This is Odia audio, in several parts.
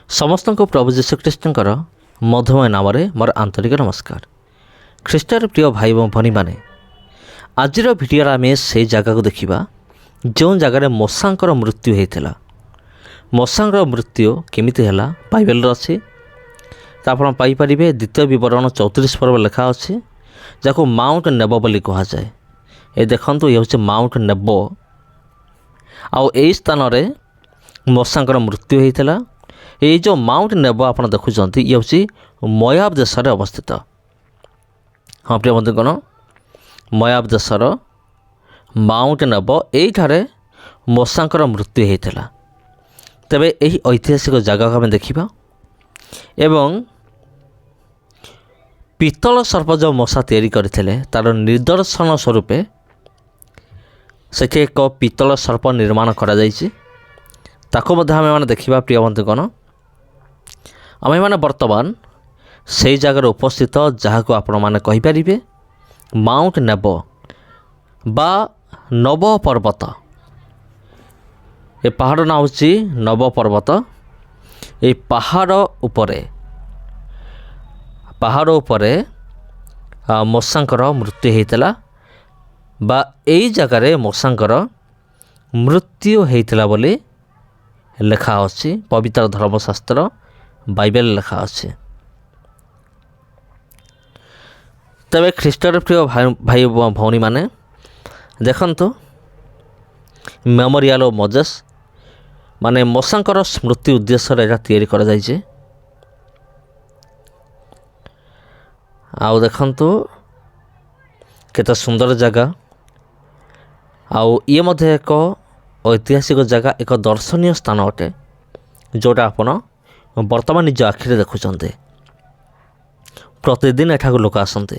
ସମସ୍ତଙ୍କୁ ପ୍ରଭୁ ଯୀଶୁଖ୍ରୀଷ୍ଟଙ୍କର ମଧୁମୟ ନାମରେ ମୋର ଆନ୍ତରିକ ନମସ୍କାର। ଖ୍ରୀଷ୍ଟର ପ୍ରିୟ ଭାଇ ଓ ଭଉଣୀମାନେ, ଆଜିର ଭିଡ଼ିଓରେ ଆମେ ସେହି ଜାଗାକୁ ଦେଖିବା ଯେଉଁ ଜାଗାରେ ମୂଷାଙ୍କର ମୃତ୍ୟୁ ହୋଇଥିଲା। ମୂଷାଙ୍କର ମୃତ୍ୟୁ କେମିତି ହେଲା ବାଇବେଲରେ ଅଛି। ତ ଆପଣ ପାଇପାରିବେ ଦ୍ୱିତୀୟ ବିବରଣ 34 ପର୍ବ ଲେଖା ଅଛି, ଯାହାକୁ ମାଉଣ୍ଟ ନେବ ବୋଲି କୁହାଯାଏ। ଏ ଦେଖନ୍ତୁ, ଇଏ ହେଉଛି ମାଉଣ୍ଟ ନେବ, ଆଉ ଏହି ସ୍ଥାନରେ ମୂଷାଙ୍କର ମୃତ୍ୟୁ ହୋଇଥିଲା। এই ଯେଉଁ ମାଉଣ୍ଟ ନେବ ଆପଣ ଦେଖୁଛନ୍ତି, ଇଏ ହେଉଛି ମୋୟାବ ଦେଶରେ ଅବସ୍ଥିତ। ହଁ ପ୍ରିୟ ବନ୍ଧୁଗଣ, ମୋୟାବ ଦେଶର ମାଉଣ୍ଟ ନେବ, ଏଇଠାରେ ମୂଷାଙ୍କର ମୃତ୍ୟୁ ହୋଇଥିଲା। ତେବେ ଏହି ଐତିହାସିକ ଜାଗାକୁ ଆମେ ଦେଖିବା ଏବଂ ପିତ୍ତଳ ସର୍ପ ଯେଉଁ ମୂଷା ତିଆରି କରିଥିଲେ ତା'ର ନିଦର୍ଶନ ସ୍ୱରୂପେ ସେଠି ଏକ ପିତ୍ତଳ ସର୍ପ ନିର୍ମାଣ କରାଯାଇଛି। ତାକୁ ମଧ୍ୟ ଆମେମାନେ ଦେଖିବା। ପ୍ରିୟ ବନ୍ଧୁଗଣ, ଆମେମାନେ ବର୍ତ୍ତମାନ ସେହି ଜାଗାରେ ଉପସ୍ଥିତ, ଯାହାକୁ ଆପଣମାନେ କହିପାରିବେ ମାଉଣ୍ଟ ନେବ ବା ନବ ପର୍ବତ। ଏ ପାହାଡ଼ ନାଁ ହେଉଛି ନବ ପର୍ବତ। এই ପାହାଡ଼ ଉପରେ ମୂଷାଙ୍କର ମୃତ୍ୟୁ ହୋଇଥିଲା, ବା ଏଇ ଜାଗାରେ ମୂଷାଙ୍କର ମୃତ୍ୟୁ ହୋଇଥିଲା ବୋଲି ଲେଖା ଅଛି। ପବିତ୍ର ଧର୍ମଶାସ୍ତ୍ର ବାଇବେଲ ଲେଖା ଅଛି। ତେବେ ଖ୍ରୀଷ୍ଟର ପ୍ରିୟ ଭାଇ ଭଉଣୀମାନେ ଦେଖନ୍ତୁ, ମେମୋରିଆଲ ଓ ମୋଜେସ୍ ମାନେ ମୂଷାଙ୍କର ସ୍ମୃତି ଉଦ୍ଦେଶ୍ୟରେ ଏହା ତିଆରି କରାଯାଇଛି। ଆଉ ଦେଖନ୍ତୁ କେତେ ସୁନ୍ଦର ଜାଗା। ଆଉ ଇଏ ମଧ୍ୟ ଏକ ଐତିହାସିକ ଜାଗା, ଏକ ଦର୍ଶନୀୟ ସ୍ଥାନ ଅଟେ, ଯେଉଁଟା ଆପଣ ବର୍ତ୍ତମାନ ନିଜ ଆଖିରେ ଦେଖୁଛନ୍ତି। ପ୍ରତିଦିନ ଏଠାକୁ ଲୋକ ଆସନ୍ତି।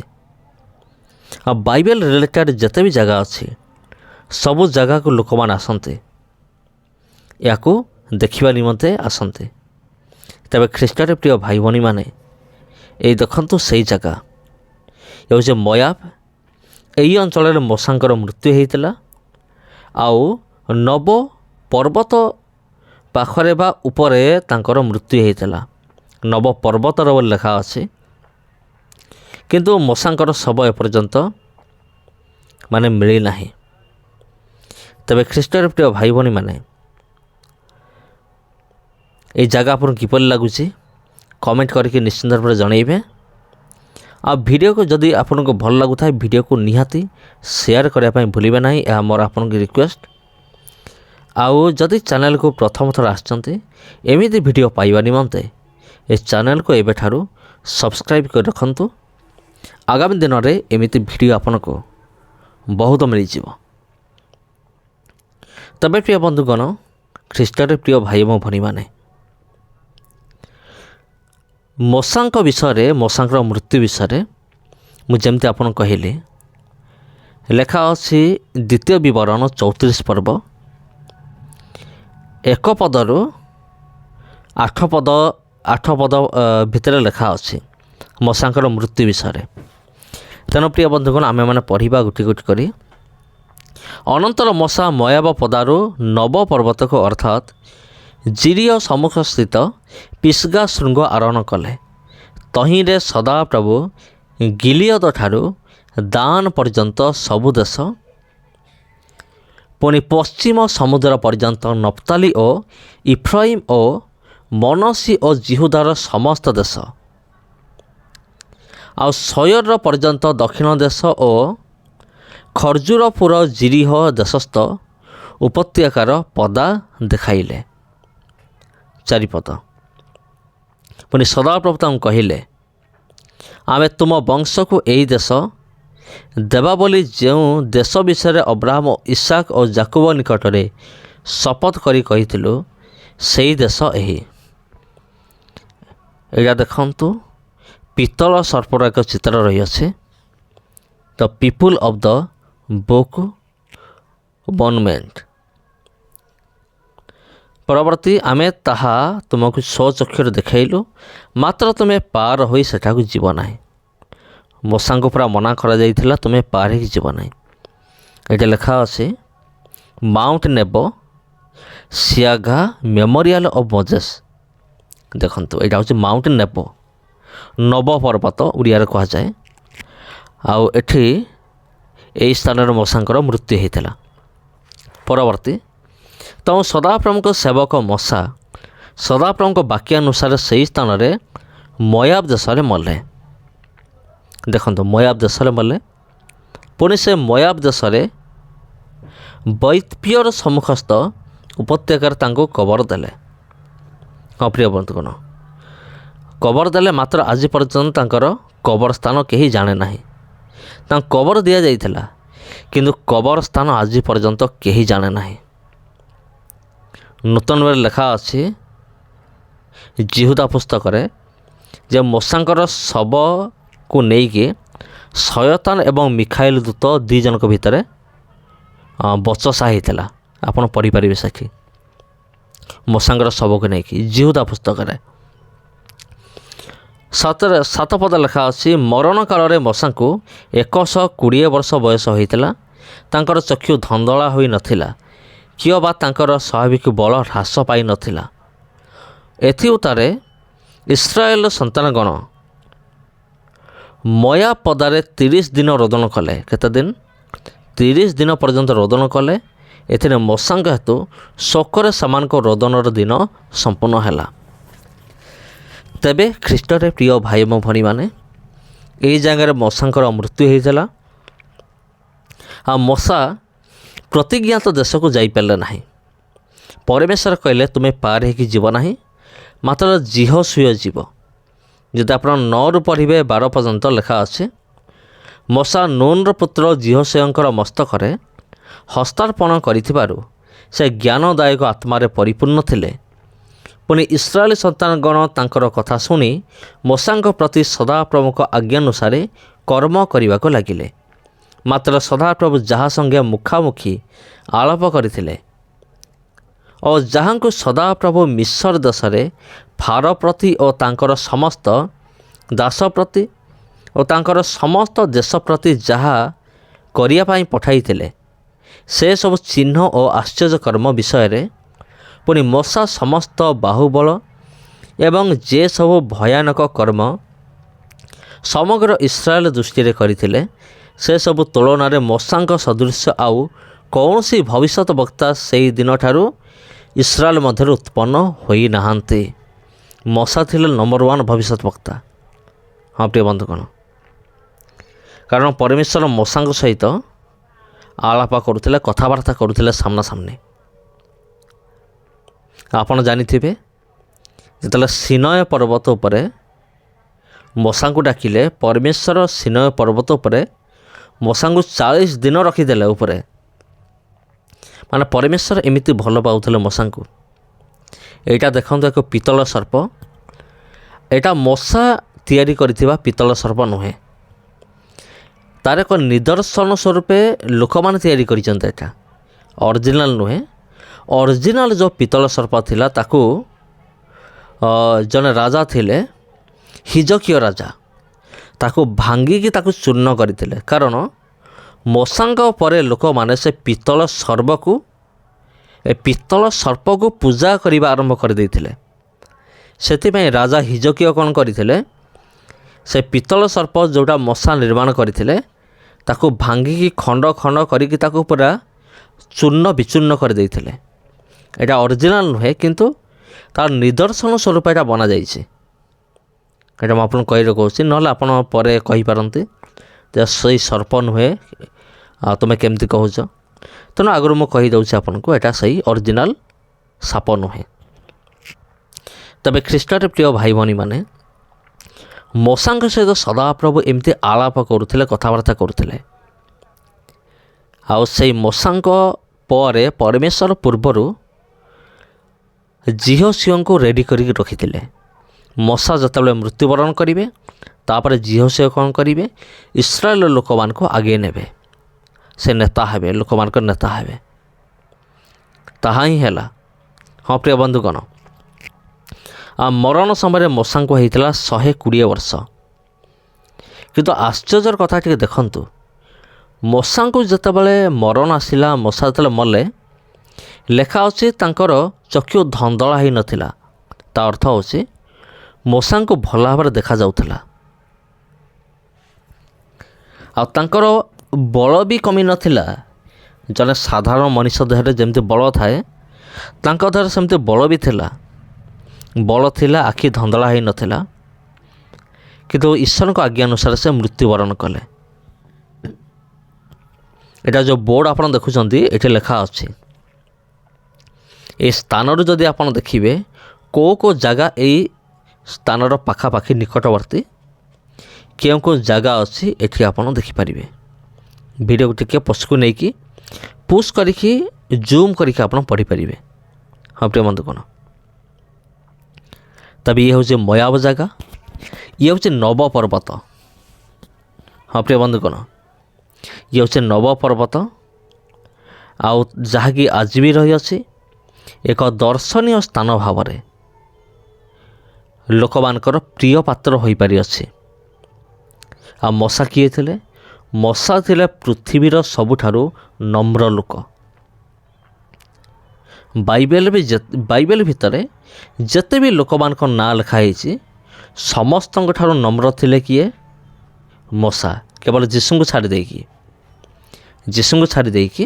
ଆଉ ବାଇବେଲ ରିଲେଟେଡ଼ ଯେତେ ବି ଜାଗା ଅଛି, ସବୁ ଜାଗାକୁ ଲୋକମାନେ ଆସନ୍ତି, ଏହାକୁ ଦେଖିବା ନିମନ୍ତେ ଆସନ୍ତି। ତେବେ ଖ୍ରୀଷ୍ଟର ପ୍ରିୟ ଭାଇ ଭଉଣୀମାନେ, ଏଇ ଦେଖନ୍ତୁ ସେଇ ଜାଗା, ଏ ହେଉଛି ମୋୟାବ। ଏହି ଅଞ୍ଚଳରେ ମୂଷାଙ୍କର ମୃତ୍ୟୁ ହୋଇଥିଲା। ଆଉ ନବ ପର୍ବତ ପାଖରେ ବା ଉପରେ ତାଙ୍କର ମୃତ୍ୟୁ ହୋଇଥିଲା। ନବ ପର୍ବତର ବୋଲି ଲେଖା ଅଛି, କିନ୍ତୁ ମୂଷାଙ୍କର ଶବ ଏପର୍ଯ୍ୟନ୍ତ ମିଳିନାହିଁ। ତେବେ ଖ୍ରୀଷ୍ଟର ପ୍ରିୟ ଭାଇ ଭଉଣୀମାନେ, এই ଜାଗା ଆପଣଙ୍କୁ କିପରି ଲାଗୁଛି କମେଣ୍ଟ କରିକି ନିଶ୍ଚିନ୍ତ ଭାବରେ ଜଣାଇବେ। ଆଉ ଭିଡ଼ିଓକୁ ଯଦି ଆପଣଙ୍କୁ ଭଲ ଲାଗୁଥାଏ, ଭିଡ଼ିଓକୁ ନିହାତି ସେୟାର କରିବା ପାଇଁ ଭୁଲିବେ ନାହିଁ, ଏହା ମୋର ଆପଣଙ୍କୁ ରିକ୍ୱେଷ୍ଟ। ଆଉ ଯଦି ଚ୍ୟାନେଲକୁ ପ୍ରଥମ ଥର ଆସିଛନ୍ତି, ଏମିତି ଭିଡ଼ିଓ ପାଇବା ନିମନ୍ତେ ଏ ଚ୍ୟାନେଲକୁ ଏବେଠାରୁ ସବସ୍କ୍ରାଇବ୍ କରି ରଖନ୍ତୁ। ଆଗାମୀ ଦିନରେ ଏମିତି ଭିଡ଼ିଓ ଆପଣଙ୍କୁ ବହୁତ ମିଳିଯିବ। ତେବେ ପ୍ରିୟ ବନ୍ଧୁଗଣ, ଖ୍ରୀଷ୍ଟର ପ୍ରିୟ ଭାଇ ଏବଂ ଭଉଣୀମାନେ, ମୂଷାଙ୍କ ବିଷୟରେ, ମୂଷାଙ୍କର ମୃତ୍ୟୁ ବିଷୟରେ ମୁଁ ଯେମିତି ଆପଣଙ୍କୁ କହିଲି, ଲେଖା ଅଛି ଦ୍ୱିତୀୟ ବିବରଣ 34 ପର୍ବ 1 ପଦରୁ 8 ପଦ ଭିତରେ ଲେଖା ଅଛି ମୂଷାଙ୍କର ମୃତ୍ୟୁ ବିଷୟରେ। ତେଣୁ ପ୍ରିୟ ବନ୍ଧୁଗଣ, ଆମେମାନେ ପଢ଼ିବା ଗୋଟି ଗୋଟି କରି। ଅନନ୍ତର ମୂଷା ମୋୟାବ ପଦାରୁ ନବ ପର୍ବତକୁ ଅର୍ଥାତ୍ ଜିରିୟ ସମ୍ମୁଖସ୍ଥିତ ପିସ୍ଗା ଶୃଙ୍ଗ ଆରୋହଣ କଲେ। ତହିଁରେ ସଦାପ୍ରଭୁ ଗିଲିୟଦ ଠାରୁ ଦାନ ପର୍ଯ୍ୟନ୍ତ ସବୁ ଦେଶ, ପୁଣି ପଶ୍ଚିମ ସମୁଦ୍ର ପର୍ଯ୍ୟନ୍ତ ନପ୍ତାଲି ଓ ଇଫ୍ରାଇମ୍ ଓ ମନସି ଓ ଜିହୁଦାର ସମସ୍ତ ଦେଶ, ଆଉ ସୟର ପର୍ଯ୍ୟନ୍ତ ଦକ୍ଷିଣ ଦେଶ ଓ ଖର୍ଜୁରପୁର ଜିରିହ ଦେଶସ୍ଥ ଉପତ୍ୟକାର ପଦା ଦେଖାଇଲେ। 4 ପଦ। ପୁଣି ସଦାପ୍ରଭୁ ତାଙ୍କୁ କହିଲେ, ଆମେ ତୁମ ବଂଶକୁ ଏହି ଦେଶ ଦେବା ବୋଲି ଯେଉଁ ଦେଶ ବିଷୟରେ ଅବ୍ରାହମ, ଇସାକ ଓ ଯାକୋବ ନିକଟରେ ଶପଥ କରି କହିଥିଲୁ, ସେହି ଦେଶ ଏହି। ଏଇଟା ଦେଖନ୍ତୁ, ପିତ୍ତଳ ସର୍ପର ଏକ ଚିତ୍ର ରହିଅଛି। The people of the book monument. ପରବର୍ତ୍ତୀ, ଆମେ ତାହା ତୁମକୁ ସ୍ୱଚକ୍ଷୁରେ ଦେଖାଇଲୁ, ମାତ୍ର ତୁମେ ପାର ହୋଇ ସେଠାକୁ ଯିବ ନାହିଁ। ମୂଷାଙ୍କୁ ପୁରା ମନା କରାଯାଇଥିଲା, ତୁମେ ପାର ହେଇକି ଯିବ ନାହିଁ। ଏଇଟା ଲେଖା ଅଛି ମାଉଣ୍ଟ ନେବ, ସିଆଘା ମେମୋରିଆଲ ଅଫ୍ ମୋଜେସ୍। ଦେଖନ୍ତୁ ଏଇଟା ହେଉଛି ମାଉଣ୍ଟେନ୍ ନେବୋ, ନବ ପର୍ବତ ଓଡ଼ିଆରେ କୁହାଯାଏ। ଆଉ ଏଠି ଏହି ସ୍ଥାନରେ ମଶାଙ୍କର ମୃତ୍ୟୁ ହୋଇଥିଲା। ପରବର୍ତ୍ତୀ, ତେଣୁ ସଦାପ୍ରଭୁଙ୍କ ସେବକ ମଶା ସଦାପ୍ରଭୁଙ୍କ ବାକ୍ୟ ଅନୁସାରେ ସେହି ସ୍ଥାନରେ ମୋଆବ ଦେଶରେ ମଲେ। ଦେଖନ୍ତୁ ମୋଆବ ଦେଶରେ ମଲେ। ପୁଣି ସେ ମୋଆବ ଦେଶରେ ବୈତପିଓର ସମ୍ମୁଖସ୍ଥ ଉପତ୍ୟକାରେ ତାଙ୍କୁ କବର ଦେଲେ। ହଁ ପ୍ରିୟ ବନ୍ଧୁଗଣ, କବର ଦେଲେ, ମାତ୍ର ଆଜି ପର୍ଯ୍ୟନ୍ତ ତାଙ୍କର କବର ସ୍ଥାନ କେହି ଜାଣେ ନାହିଁ। ତାଙ୍କୁ କବର ଦିଆଯାଇଥିଲା, କିନ୍ତୁ କବର ସ୍ଥାନ ଆଜି ପର୍ଯ୍ୟନ୍ତ କେହି ଜାଣେ ନାହିଁ। ନୂତନରେ ଲେଖା ଅଛି ଜିହୁଦା ପୁସ୍ତକରେ ଯେ ମଶାଙ୍କର ଶବକୁ ନେଇକି ଶୟତାନ ଏବଂ ମିଖାଇଲ ଦୂତ ଦୁଇ ଜଣଙ୍କ ଭିତରେ ବଚସା ହେଇଥିଲା। ଆପଣ ପଢ଼ିପାରିବେ ସେଠି ମଶାଙ୍କର ଶବକୁ ନେଇକି ଜିହୁଦା ପୁସ୍ତକରେ 7 ପଦ ଲେଖା ଅଛି, ମରଣ କାଳରେ ମଶାଙ୍କୁ 120 ବର୍ଷ ବୟସ ହୋଇଥିଲା। ତାଙ୍କର ଚକ୍ଷୁ ଧନ୍ଦଳା ହୋଇନଥିଲା, କିଏ ବା ତାଙ୍କର ସ୍ୱାଭାବିକ ବଳ ହ୍ରାସ ପାଇନଥିଲା। ଏଥି ଉତ୍ତାରେ ଇସ୍ରାଏଲର ସନ୍ତାନଗଣ ମୋଆବ ପଦାରେ 30 ଦିନ ରୋଦନ କଲେ। କେତେ ଦିନ? 30 ଦିନ ପର୍ଯ୍ୟନ୍ତ ରୋଦନ କଲେ। ଏଥିରେ ମଶାଙ୍କ ହେତୁ ଶୋକରେ ସେମାନଙ୍କ ରୋଦନର ଦିନ ସମ୍ପୂର୍ଣ୍ଣ ହେଲା। ତେବେ ଖ୍ରୀଷ୍ଟରେ ପ୍ରିୟ ଭାଇ ଏବଂ ଭଉଣୀମାନେ, ଏହି ଜାଗାରେ ମଶାଙ୍କର ମୃତ୍ୟୁ ହୋଇଥିଲା। ଆଉ ମଶା ପ୍ରତିଜ୍ଞାତ ଦେଶକୁ ଯାଇପାରିଲେ ନାହିଁ। ପରମେଶ୍ୱର କହିଲେ ତୁମେ ପାର ହେଇକି ଯିବ ନାହିଁ, ମାତ୍ର ଜିହୋଶୁୟ ଯିବ। ଯଦି ଆପଣ 9ରୁ ପଢ଼ିବେ 12 ପର୍ଯ୍ୟନ୍ତ ଲେଖା ଅଛି, ମଶା ନୁନର ପୁତ୍ର ଜିହୋଶୁୟଙ୍କର ମସ୍ତକରେ ହସ୍ତାର୍ପଣ କରିଥିବାରୁ ସେ ଜ୍ଞାନଦାୟକ ଆତ୍ମାରେ ପରିପୂର୍ଣ୍ଣ ଥିଲେ। ପୁଣି ଇସ୍ରାଏଲ ସନ୍ତାନଗଣ ତାଙ୍କର କଥା ଶୁଣି ମଶାଙ୍କ ପ୍ରତି ସଦାପ୍ରଭୁଙ୍କ ଆଜ୍ଞାନୁସାରେ କର୍ମ କରିବାକୁ ଲାଗିଲେ। ମାତ୍ର ସଦାପ୍ରଭୁ ଯାହା ସଙ୍ଗେ ମୁଖାମୁଖି ଆଳାପ କରିଥିଲେ ଓ ଯାହାଙ୍କୁ ସଦାପ୍ରଭୁ ମିଶ୍ର ଦେଶରେ ଫାର ପ୍ରତି ଓ ତାଙ୍କର ସମସ୍ତ ଦାସ ପ୍ରତି ଓ ତାଙ୍କର ସମସ୍ତ ଦେଶ ପ୍ରତି ଯାହା କରିବା ପାଇଁ ପଠାଇଥିଲେ, ସେସବୁ ଚିହ୍ନ ଓ ଆଶ୍ଚର୍ଯ୍ୟ କର୍ମ ବିଷୟରେ ପୁଣି ମଶା ସମସ୍ତ ବାହୁବଳ ଏବଂ ଯେ ସବୁ ଭୟାନକ କର୍ମ ସମଗ୍ର ଇସ୍ରାଏଲ ଦୃଷ୍ଟିରେ କରିଥିଲେ, ସେସବୁ ତୁଳନାରେ ମଶାଙ୍କ ସଦୃଶ ଆଉ କୌଣସି ଭବିଷ୍ୟତ ବକ୍ତା ସେହି ଦିନଠାରୁ ଇସ୍ରାଏଲ ମଧ୍ୟରେ ଉତ୍ପନ୍ନ ହୋଇନାହାନ୍ତି। ମଶା ଥିଲେ ନମ୍ବର 1 ଭବିଷ୍ୟତ ବକ୍ତା। ହଁ ପ୍ରିୟ ବନ୍ଧୁଗଣ, କାରଣ ପରମେଶ୍ୱର ମଶାଙ୍କ ସହିତ ଆଳାପ କରୁଥିଲେ, କଥାବାର୍ତ୍ତା କରୁଥିଲେ ସାମ୍ନାସାମ୍ନି। ଆପଣ ଜାଣିଥିବେ ଯେତେବେଳେ ସିନୟ ପର୍ବତ ଉପରେ ମଶାଙ୍କୁ ଡାକିଲେ, ପରମେଶ୍ୱର ସିନୟ ପର୍ବତ ଉପରେ ମଶାଙ୍କୁ 40 ଦିନ ରଖିଦେଲେ ଉପରେ। ମାନେ ପରମେଶ୍ୱର ଏମିତି ଭଲ ପାଉଥିଲେ ମଶାଙ୍କୁ। ଏଇଟା ଦେଖନ୍ତୁ ଏକ ପିତ୍ତଳ ସର୍ପ। ଏଇଟା ମଶା ତିଆରି କରିଥିବା ପିତ୍ତଳ ସର୍ପ ନୁହେଁ, ତାର ଏକ ନିଦର୍ଶନ ସ୍ୱରୂପେ ଲୋକମାନେ ତିଆରି କରିଛନ୍ତି। ଏଇଟା ଅରିଜିନାଲ ନୁହେଁ। ଅରିଜିନାଲ ଯେଉଁ ପିତ୍ତଳ ସର୍ପ ଥିଲା, ତାକୁ ଜଣେ ରାଜା ଥିଲେ, ହିଜକିୟ ରାଜା, ତାକୁ ଭାଙ୍ଗିକି ତାକୁ ଚୂର୍ଣ୍ଣ କରିଥିଲେ। କାରଣ ମଶାଙ୍କ ପରେ ଲୋକମାନେ ସେ ପିତ୍ତଳ ସର୍ପକୁ ପୂଜା କରିବା ଆରମ୍ଭ କରିଦେଇଥିଲେ। ସେଥିପାଇଁ ରାଜା ହିଜକିୟ କ'ଣ କରିଥିଲେ, ସେ ପିତ୍ତଳ ସର୍ପ ଯେଉଁଟା ମଶା ନିର୍ମାଣ କରିଥିଲେ, ତାକୁ ଭାଙ୍ଗିକି ଖଣ୍ଡ ଖଣ୍ଡ କରିକି ତାକୁ ପୁରା ଚୂର୍ଣ୍ଣ ବିଚୂର୍ଣ୍ଣ କରିଦେଇଥିଲେ। ଏଇଟା ଅରିଜିନାଲ ନୁହେଁ, କିନ୍ତୁ ତାର ନିଦର୍ଶନ ସ୍ୱରୂପ ଏଇଟା ବନାଯାଇଛି। ଏଇଟା ମୁଁ ଆପଣଙ୍କୁ କହିଲେ କହୁଛି, ନହେଲେ ଆପଣ ପରେ କହିପାରନ୍ତି ଯେ ସେଇ ସର୍ପ ନୁହେଁ, ଆଉ ତୁମେ କେମିତି କହୁଛ। ତେଣୁ ଆଗରୁ ମୁଁ କହିଦେଉଛି ଆପଣଙ୍କୁ, ଏଇଟା ସେଇ ଅରିଜିନାଲ ସାପ ନୁହେଁ। ତେବେ ଖ୍ରୀଷ୍ଟରେ ପ୍ରିୟ ଭାଇ ଭଉଣୀମାନେ, ମଶାଙ୍କ ସହିତ ସଦାପ୍ରଭୁ ଏମିତି ଆଳାପ କରୁଥିଲେ, କଥାବାର୍ତ୍ତା କରୁଥିଲେ। ଆଉ ସେଇ ମଶାଙ୍କ ପରେ ପରମେଶ୍ୱର ପୂର୍ବରୁ ଜିହୋଶୁୟଙ୍କୁ ରେଡ଼ି କରିକି ରଖିଥିଲେ। ମଶା ଯେତେବେଳେ ମୃତ୍ୟୁବରଣ କରିବେ, ତାପରେ ଜିହୋଶୁୟ କ'ଣ କରିବେ, ଇସ୍ରାଏଲ ଲୋକମାନଙ୍କୁ ଆଗେଇ ନେବେ। ସେ ନେତା ହେବେ, ଲୋକମାନଙ୍କ ନେତା ହେବେ। ତାହା ହିଁ ହେଲା। ହଁ ପ୍ରିୟ ବନ୍ଧୁଗଣ, ଆଉ ମରଣ ସମୟରେ ମଶାଙ୍କୁ ହେଇଥିଲା 120 ବର୍ଷ। କିନ୍ତୁ ଆଶ୍ଚର୍ଯ୍ୟର କଥା ଟିକେ ଦେଖନ୍ତୁ, ମଶାଙ୍କୁ ଯେତେବେଳେ ମରଣ ଆସିଲା, ମଶା ଯେତେବେଳେ ମଲେ, ଲେଖା ଅଛି ତାଙ୍କର ଚକ୍ଷୁ ଧନ୍ଦଳା ହୋଇନଥିଲା। ତା ଅର୍ଥ ହେଉଛି ମୂଷାଙ୍କୁ ଭଲ ଭାବରେ ଦେଖାଯାଉଥିଲା। ଆଉ ତାଙ୍କର ବଳ ବି କମି ନଥିଲା। ଜଣେ ସାଧାରଣ ମଣିଷ ଦେହରେ ଯେମିତି ବଳ ଥାଏ, ତାଙ୍କ ଦେହରେ ସେମିତି ବଳ ବି ଥିଲା। ବଳ ଥିଲା, ଆଖି ଧନ୍ଦଳା ହୋଇନଥିଲା। କିନ୍ତୁ ଈଶ୍ୱରଙ୍କ ଆଜ୍ଞା ଅନୁସାରେ ସେ ମୃତ୍ୟୁବରଣ କଲେ। ଏଇଟା ଯେଉଁ ବୋର୍ଡ଼ ଆପଣ ଦେଖୁଛନ୍ତି, ଏଠି ଲେଖା ଅଛି। এই ସ୍ଥାନରୁ ଯଦି ଆପଣ ଦେଖିବେ କେଉଁ କେଉଁ ଜାଗା ଏଇ ସ୍ଥାନର ପାଖାପାଖି ନିକଟବର୍ତ୍ତୀ, କେଉଁ କେଉଁ ଜାଗା ଅଛି ଏଠି ଆପଣ ଦେଖିପାରିବେ। ଭିଡ଼ିଓକୁ ଟିକେ ପଛକୁ ନେଇକି ପୁସ୍ କରିକି ଜୁମ୍ କରିକି ଆପଣ ପଢ଼ିପାରିବେ। ହଁ ପ୍ରିୟ ବନ୍ଧୁଗଣ, ତେବେ ଇଏ ହେଉଛି ମୋଆବ ଜାଗା, ଇଏ ହେଉଛି ନବ ପର୍ବତ। ହଁ ପ୍ରିୟ ବନ୍ଧୁଗଣ, ଇଏ ହେଉଛି ନବ ପର୍ବତ, ଆଉ ଯାହାକି ଆଜି ବି ରହିଅଛି ଏକ ଦର୍ଶନୀୟ ସ୍ଥାନ ଭାବରେ ଲୋକମାନଙ୍କର ପ୍ରିୟ ପାତ୍ର ହୋଇପାରିଅଛି। ଆଉ ମଶା କିଏ ଥିଲେ? ମଶା ଥିଲେ ପୃଥିବୀର ସବୁଠାରୁ ନମ୍ର ଲୋକ। ବାଇବେଲ ଭିତରେ ଯେତେ ବି ଲୋକମାନଙ୍କ ନାଁ ଲେଖା ହେଇଛି, ସମସ୍ତଙ୍କ ଠାରୁ ନମ୍ର ଥିଲେ କିଏ? ମଶା। କେବଳ ଯୀଶୁଙ୍କୁ ଛାଡ଼ି ଦେଇକି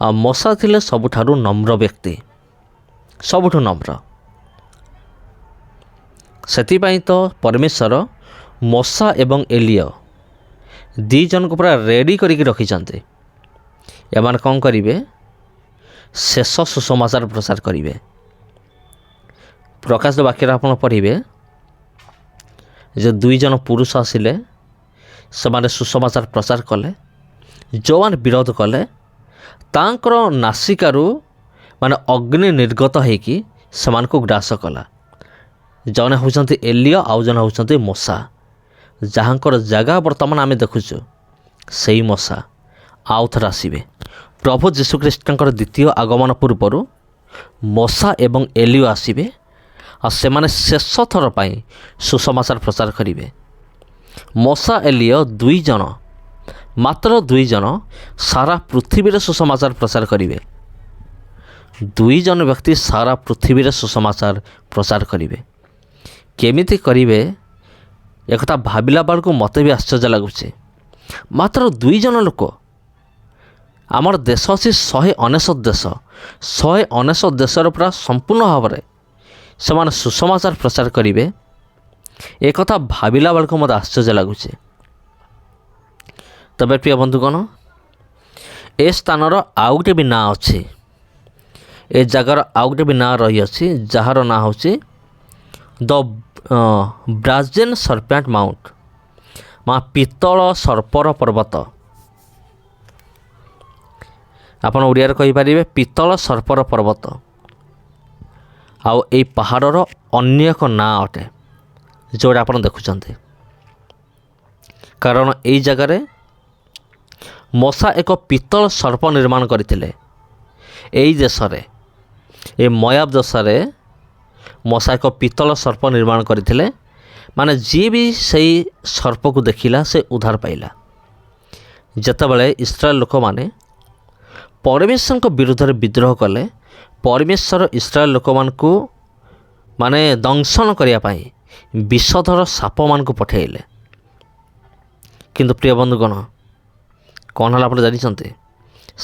ଆଉ ମଶା ଥିଲେ ସବୁଠାରୁ ନମ୍ର ବ୍ୟକ୍ତି, ସବୁଠୁ ନମ୍ର। ସେଥିପାଇଁ ତ ପରମେଶ୍ୱର ମଶା ଏବଂ ଏଲିୟ ଦୁଇ ଜଣଙ୍କୁ ପୁରା ରେଡ଼ି କରିକି ରଖିଛନ୍ତି। ଏମାନେ କ'ଣ କରିବେ? ଶେଷ ସୁସମାଚାର ପ୍ରଚାର କରିବେ। ପ୍ରକାଶ ବାକ୍ୟରେ ଆପଣ ପଢ଼ିବେ ଯେ ଦୁଇ ଜଣ ପୁରୁଷ ଆସିଲେ, ସେମାନେ ସୁସମାଚାର ପ୍ରଚାର କଲେ। ଯେଉଁମାନେ ବିରୋଧ କଲେ, ତାଙ୍କର ନାସିକାରୁ ଅଗ୍ନି ନିର୍ଗତ ହୋଇକି ସେମାନଙ୍କୁ ଗ୍ରାସ କଲା। ଜଣେ ହେଉଛନ୍ତି ଏଲିୟ, ଆଉ ଜଣେ ହେଉଛନ୍ତି ମଶା, ଯାହାଙ୍କର ଜାଗା ବର୍ତ୍ତମାନ ଆମେ ଦେଖୁଛୁ। ସେଇ ମଶା ଆଉ ଥରେ ଆସିବେ। ପ୍ରଭୁ ଯୀଶୁଖ୍ରୀଷ୍ଟଙ୍କର ଦ୍ୱିତୀୟ ଆଗମନ ପୂର୍ବରୁ ମଶା ଏବଂ ଏଲିୟ ଆସିବେ, ଆଉ ସେମାନେ ଶେଷ ଥର ପାଇଁ ସୁସମାଚାର ପ୍ରଚାର କରିବେ। ମଶା ଏଲିୟ ଦୁଇ ଜଣ, ମାତ୍ର ଦୁଇ ଜଣ ସାରା ପୃଥିବୀରେ ସୁସମାଚାର ପ୍ରଚାର କରିବେ। ଦୁଇ ଜଣ ବ୍ୟକ୍ତି ସାରା ପୃଥିବୀରେ ସୁସମାଚାର ପ୍ରଚାର କରିବେ। କେମିତି କରିବେ ଏକଥା ଭାବିଲା ବେଳକୁ ମୋତେ ବି ଆଶ୍ଚର୍ଯ୍ୟ ଲାଗୁଛି। ମାତ୍ର ଦୁଇ ଜଣ ଲୋକ। ଆମର ଦେଶ ଅଛି 199 ଦେଶ। 199 ଦେଶର ପୁରା ସମ୍ପୂର୍ଣ୍ଣ ଭାବରେ ସେମାନେ ସୁସମାଚାର ପ୍ରଚାର କରିବେ। ଏକଥା ଭାବିଲା ବେଳକୁ ମୋତେ ଆଶ୍ଚର୍ଯ୍ୟ ଲାଗୁଛି। ତେବେ ପ୍ରିୟ ବନ୍ଧୁଗଣ, ଏ ସ୍ଥାନର ଆଉ ଗୋଟେ ବି ନାଁ ଅଛି। ଏ ଜାଗାର ଆଉ ଗୋଟେ ବି ନାଁ ରହିଅଛି, ଯାହାର ନାଁ ହେଉଛି ଦ ବ୍ରାଜେନ୍ ସର୍ପେଣ୍ଟ ମାଉଣ୍ଟ, ପିତ୍ତଳ ସର୍ପର ପର୍ବତ। ଆପଣ ଓଡ଼ିଆରେ କହିପାରିବେ ପିତ୍ତଳ ସର୍ପର ପର୍ବତ। ଆଉ ଏଇ ପାହାଡ଼ର ଅନ୍ୟ ଏକ ନାଁ ଅଟେ, ଯେଉଁଟା ଆପଣ ଦେଖୁଛନ୍ତି। କାରଣ ଏଇ ଜାଗାରେ ମଶା ଏକ ପିତ୍ତଳ ସର୍ପ ନିର୍ମାଣ କରିଥିଲେ। ଏଇ ଦେଶରେ, ଏ ମୋଆବ ଦେଶରେ ମଶା ଏକ ପିତ୍ତଳ ସର୍ପ ନିର୍ମାଣ କରିଥିଲେ। ଯିଏ ବି ସେଇ ସର୍ପକୁ ଦେଖିଲା ସେ ଉଦ୍ଧାର ପାଇଲା। ଯେତେବେଳେ ଇସ୍ରାଏଲ ଲୋକମାନେ ପରମେଶ୍ୱରଙ୍କ ବିରୁଦ୍ଧରେ ବିଦ୍ରୋହ କଲେ, ପରମେଶ୍ୱର ଇସ୍ରାଏଲ ଲୋକମାନଙ୍କୁ ଦଂଶନ କରିବା ପାଇଁ ବିଷଧର ସାପମାନଙ୍କୁ ପଠାଇଲେ। କିନ୍ତୁ ପ୍ରିୟ ବନ୍ଧୁଗଣ, କ'ଣ ହେଲା ଆପଣ ଜାଣିଛନ୍ତି?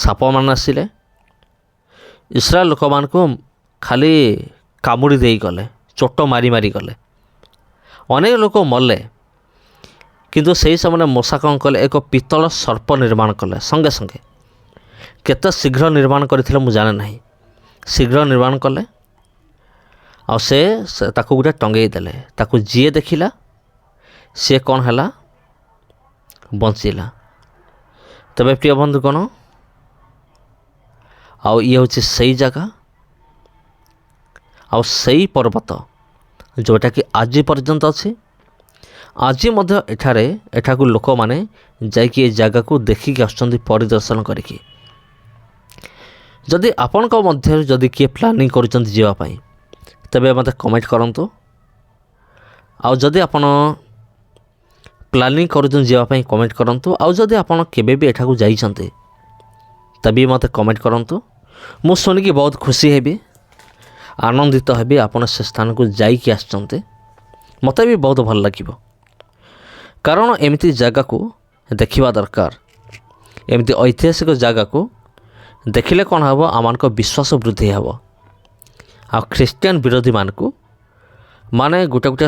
ସାପମାନେ ଆସିଲେ, ଇସ୍ରାଏଲ ଲୋକମାନଙ୍କୁ ଖାଲି କାମୁଡ଼ି ଦେଇଗଲେ, ଚୋଟ ମାରି ଗଲେ। ଅନେକ ଲୋକ ମଲେ। କିନ୍ତୁ ସେହି ସମୟରେ ମଶା କ'ଣ କଲେ? ଏକ ପିତ୍ତଳ ସର୍ପ ନିର୍ମାଣ କଲେ। ସଙ୍ଗେ ସଙ୍ଗେ କେତେ ଶୀଘ୍ର ନିର୍ମାଣ କରିଥିଲେ ମୁଁ ଜାଣେ ନାହିଁ। ଶୀଘ୍ର ନିର୍ମାଣ କଲେ, ଆଉ ସେ ତାକୁ ଗୋଟେ ଟଙ୍ଗେଇ ଦେଲେ। ତାକୁ ଯିଏ ଦେଖିଲା ସିଏ କ'ଣ ହେଲା? ବଞ୍ଚିଲା। ତେବେ ପ୍ରିୟ ବନ୍ଧୁଗଣ, ଆଉ ଇଏ ହେଉଛି ସେଇ ଜାଗା, ଆଉ ସେଇ ପର୍ବତ ଯେଉଁଟାକି ଆଜି ପର୍ଯ୍ୟନ୍ତ ଅଛି। ଆଜି ମଧ୍ୟ ଏଠାକୁ ଲୋକମାନେ ଯାଇକି ଏ ଜାଗାକୁ ଦେଖିକି ଆସୁଛନ୍ତି, ପରିଦର୍ଶନ କରିକି। ଯଦି ଆପଣଙ୍କ ମଧ୍ୟରେ ଯଦି କିଏ ପ୍ଲାନିଂ କରୁଛନ୍ତି ଯିବା ପାଇଁ, ତେବେ ମୋତେ କମେଣ୍ଟ କରନ୍ତୁ। ଆଉ ଯଦି ଆପଣ ପ୍ଲାନିଂ କରୁଛନ୍ତି ଯିବା ପାଇଁ, କମେଣ୍ଟ କରନ୍ତୁ। ଆଉ ଯଦି ଆପଣ କେବେ ବି ଏଠାକୁ ଯାଇଛନ୍ତି, ତେବେ ମୋତେ କମେଣ୍ଟ କରନ୍ତୁ। ମୁଁ ଶୁଣିକି ବହୁତ ଖୁସି ହେବି, ଆନନ୍ଦିତ ହେବି ଆପଣ ସେ ସ୍ଥାନକୁ ଯାଇକି ଆସିଛନ୍ତି। ମୋତେ ବି ବହୁତ ଭଲ ଲାଗିବ। କାରଣ ଏମିତି ଜାଗାକୁ ଦେଖିବା ଦରକାର। ଏମିତି ଐତିହାସିକ ଜାଗାକୁ ଦେଖିଲେ କ'ଣ ହେବ, ଆମମାନଙ୍କ ବିଶ୍ୱାସ ବୃଦ୍ଧି ହେବ। ଆଉ ଖ୍ରୀଷ୍ଟିଆନ ବିରୋଧୀମାନଙ୍କୁ ମାନେ ଗୋଟେ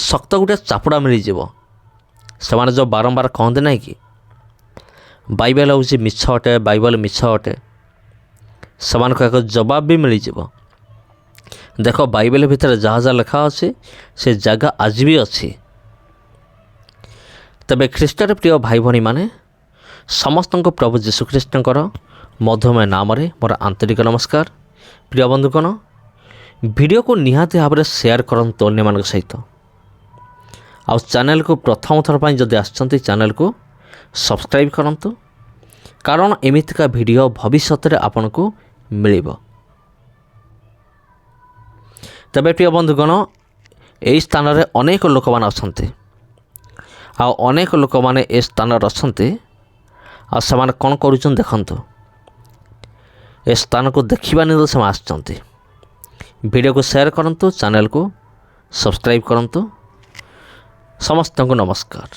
ଶକ୍ତ ଗୋଟେ ଚାପୁଡ଼ା ମିଳିଯିବ। ସେମାନେ ଯେଉଁ ବାରମ୍ବାର କହନ୍ତି ନାହିଁ କି ବାଇବେଲ ହେଉଛି ମିଛ ଅଟେ, ବାଇବେଲ ମିଛ ଅଟେ, ସେମାନଙ୍କୁ ଏକ ଜବାବ ବି ମିଳିଯିବ। ଦେଖ ବାଇବେଲ ଭିତରେ ଯାହା ଯାହା ଲେଖା ଅଛି ସେ ଜାଗା ଆଜି ବି ଅଛି। ତେବେ ଖ୍ରୀଷ୍ଟରେ ପ୍ରିୟ ଭାଇ ଭଉଣୀମାନେ, ସମସ୍ତଙ୍କୁ ପ୍ରଭୁ ଯୀଶୁଖ୍ରୀଷ୍ଟଙ୍କର ମଧୁମୟ ନାମରେ ମୋର ଆନ୍ତରିକ ନମସ୍କାର। ପ୍ରିୟ ବନ୍ଧୁଗଣ, ଭିଡ଼ିଓକୁ ନିହାତି ଭାବରେ ସେୟାର କରନ୍ତୁ ଅନ୍ୟମାନଙ୍କ ସହିତ। ଆଉ ଚ୍ୟାନେଲକୁ ପ୍ରଥମ ଥର ପାଇଁ ଯଦି ଆସିଛନ୍ତି ଚ୍ୟାନେଲକୁ ସବସ୍କ୍ରାଇବ୍ କରନ୍ତୁ, କାରଣ ଏମିତିକା ଭିଡ଼ିଓ ଭବିଷ୍ୟତରେ ଆପଣଙ୍କୁ ମିଳିବ। ତେବେ ପ୍ରିୟ ବନ୍ଧୁଗଣ, ଏହି ସ୍ଥାନରେ ଅନେକ ଲୋକମାନେ ଅଛନ୍ତି। ଆଉ ଅନେକ ଲୋକମାନେ ଏ ସ୍ଥାନରେ ଅଛନ୍ତି। ଆଉ ସେମାନେ କ'ଣ କରୁଛନ୍ତି ଦେଖନ୍ତୁ। ଏ ସ୍ଥାନକୁ ଦେଖିବା ନିମନ୍ତେ ସେମାନେ ଆସିଛନ୍ତି। ଭିଡ଼ିଓକୁ ସେୟାର କରନ୍ତୁ, ଚ୍ୟାନେଲକୁ ସବସ୍କ୍ରାଇବ୍ କରନ୍ତୁ। ସମସ୍ତଙ୍କୁ ନମସ୍କାର।